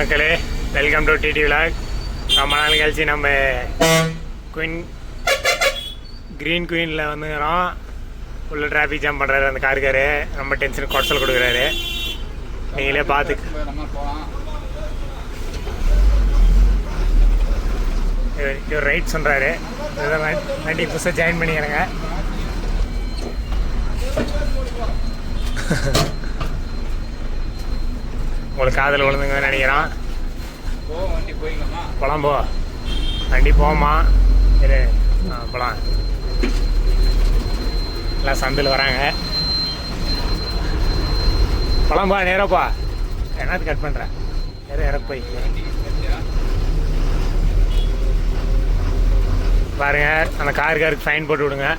மக்களே, welcome to DD vlog. ரொம்ப நாள் கழிச்சு நம்ம க்ரீன் குயினில் வந்துக்கிறோம். ஃபுல்லு டிராஃபிக் ஜாம் பண்ணுறாரு அந்த காருக்காரு. ரொம்ப டென்ஷன் குறைச்சல் கொடுக்குறாரு. நீங்களே பார்த்து இவர் ரைட் சொல்கிறாரு. வண்டி புதுசாக ஜாயின் பண்ணிக்கிறேங்க. உங்களுக்கு காதல் விழுந்துங்கன்னு நினைக்கிறோம். போகலாம் போ, வண்டி போமா இரு. போகலாம். எல்லாம் சந்தில் வராங்க. போகலாம் போ, நேரப்பா. என்னது கட் பண்ணுறேன் இறக்கு போய் பாருங்க. அந்த காருக்கு ஃபைன் போட்டு விடுங்க.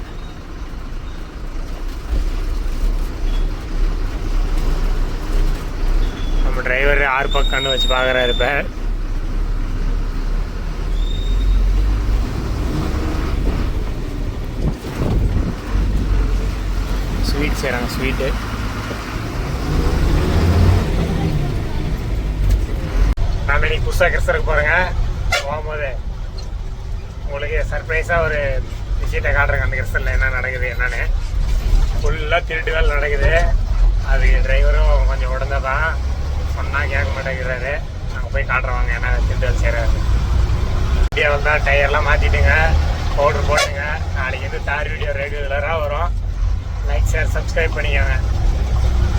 நம்ம டிரைவர் 6 பக்கம் கண்ணு வச்சு பார்க்குறாரு. இப்போ ஸ்வீட் செய்கிறாங்க. ஸ்வீட்டு நம்ம இன்னைக்கு புதுசாக கிறிஸ்தருக்கு போகிறேங்க. போகும்போது உங்களுக்கு சர்ப்ரைஸாக ஒரு விஷயத்தை காட்டுறேங்க. அந்த கிறிஸ்தலில் என்ன நடக்குது என்னன்னு. ஃபுல்லாக திருட்டு வேலை நடக்குது. அதுக்கு டிரைவரும் கொஞ்சம் உடனே தான் சொன்னால் கேட்க மாட்டேங்கிறாரு. நாங்கள் போய் காட்டுறவாங்க என்ன திருட்டு வேலை செய்கிறாரு. வீடியோவில் தான் டயர்லாம் மாற்றிட்டுங்க, பவுட்ரு போட்டுங்க. நாளைக்கு வந்து தார் வீடியோ ரெகுலராக வரும். லைக் ஷேர் சப்ஸ்கிரைப் பண்ணிக்கோங்க.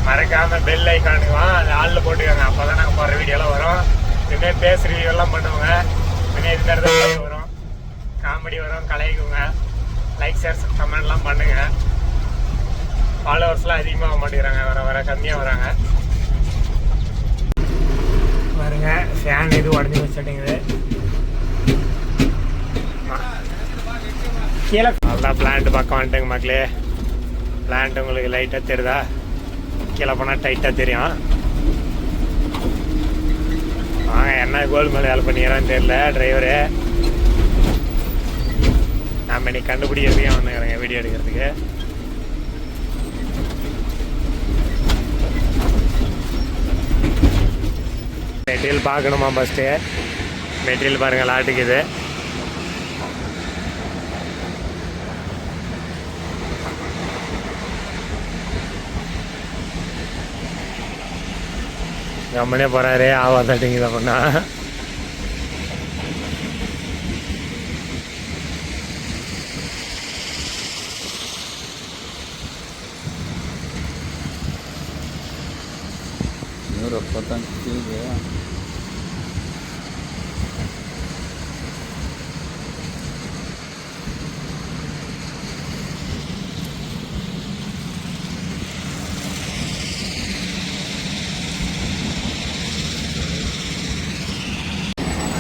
மறக்காமல் பெல் ஐக்கானுக்குவோம் அது ஆளில் போட்டுக்கோங்க. அப்போ தான் நாங்கள் போகிற வீடியோலாம் வரும். இதுமாதிரி பேசுகிற வீடியோலாம் பண்ணுவோங்க. இதுமாதிரி இது மாதிரி தான் வரும். காமெடி வரும், கலாய்க்குங்க. லைக் ஷேர் கமெண்ட்லாம் பண்ணுங்கள். ஃபாலோவர்ஸ்லாம் அதிகமாக மாட்டேங்கிறாங்க. வர கம்மியாக வராங்க பாருங்க. ஃபேன் எதுவும் உடஞ்சி வச்சுட்டிங்குது. கீழே நல்லா பிளான்ட் பக்கம் வந்துட்டுங்க மக்களே. பிளான்ட் உங்களுக்கு லைட்டாக தெரியுதா? கீழே போனால் டைட்டாக தெரியும். வாங்க, என்ன கோல் மேலே வேலை பண்ணிக்கிறான்னு தெரியல டிரைவரு. நம்ம இன்னைக்கு கண்டுபிடிக்கிறதுக்கே வந்துக்கிறேங்க வீடியோ எடுக்கிறதுக்கு. மெட்டீரியல் பார்க்கணுமா ஃபஸ்ட்டு? மெட்டீரியல் பாருங்கள், லாட்டுக்குது. கம்மனே போகிறாரு. ஆவாதாட்டிங்க அப்படின்னா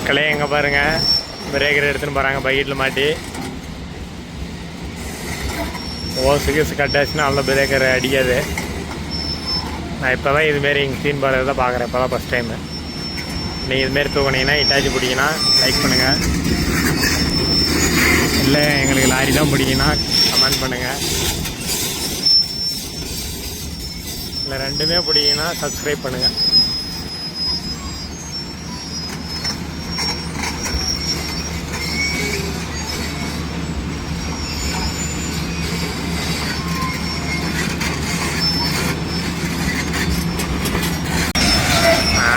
மக்களே எங்கே பாருங்கள், பிரேக்கர் எடுத்துன்னு போகிறாங்க பக்கெட்டில் மாட்டி. ஓசுக்கு கட்டாச்சுன்னா அவ்வளோ பிரேக்கர் அடிக்காது. நான் இப்போ தான் இதுமாரி இங்கே சீன் போகிறது தான் பார்க்குறேன். இப்போ தான் ஃபஸ்ட் டைமு. நீங்கள் இதுமாரி தூக்கினீங்கன்னா இட்டாச்சி பிடிக்கினா லைக் பண்ணுங்கள். இல்லை எங்களுக்கு லாரி தான் பிடிக்கினா கமெண்ட் பண்ணுங்கள். இல்லை ரெண்டுமே பிடிக்கினா சப்ஸ்கிரைப் பண்ணுங்கள்.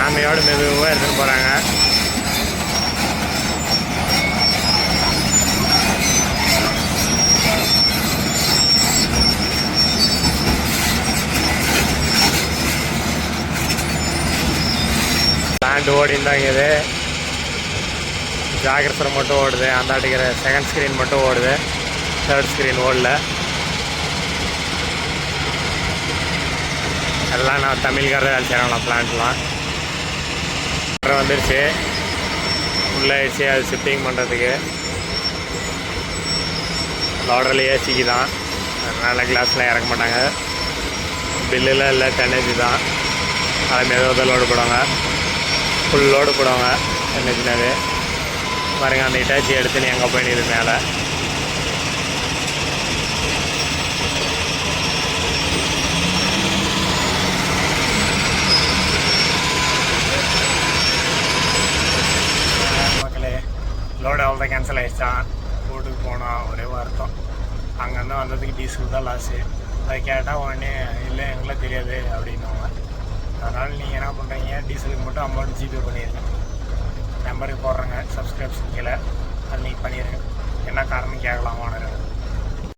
ஆமையோடு மெதுவாக எடுத்துகிட்டு போகிறாங்க. பிளான்ட் ஓடிந்தாங்குது. ஜாகிரசரம் மட்டும் ஓடுது. அந்த அடிக்கிற செகண்ட் ஸ்க்ரீன் மட்டும் ஓடுது. தேர்ட் ஸ்க்ரீன் ஓடல. எல்லாம் நான் தமிழ்காரர் வேலை செய்யலாம். பிளான்ட்லாம் வந்துருச்சு. உள்ளே ஆயிடுச்சு. அது ஷிஃப்டிங் பண்ணுறதுக்கு லோடரில் ஏசிக்கு தான். அதனால் கிளாஸில் இறக்க மாட்டாங்க. பில்லில் இல்லை, டென்னேஜ் தான். அது மெதுவாக லோடு போடுவாங்க. ஃபுல் லோடு போடுவாங்க டென்னேஜ்னாவே. பாருங்க, அந்த இட்டாச்சி எடுத்து நீ எங்கே போய் இது மேலே. வேறு கேன்சல் ஆகிடுச்சான். ஊருக்கு போனோம், ஒரே வருத்தம். அங்கேருந்து வந்ததுக்கு டீசல் தான் லாஸு. அதை கேட்டால் உடனே இல்லை எங்களுக்கு தெரியாது அப்படின்னுவாங்க. அதனால் நீங்கள் என்ன பண்ணுறீங்க, டீசலுக்கு மட்டும் அமௌண்ட் ஜிபே பண்ணிடுங்க. நம்பருக்கு போடுறேங்க சப்ஸ்கிரிப்ஷன் கீழே, அது நீங்கள் பண்ணிடுங்க. என்ன காரணம் கேட்கலாம் ஓனர்.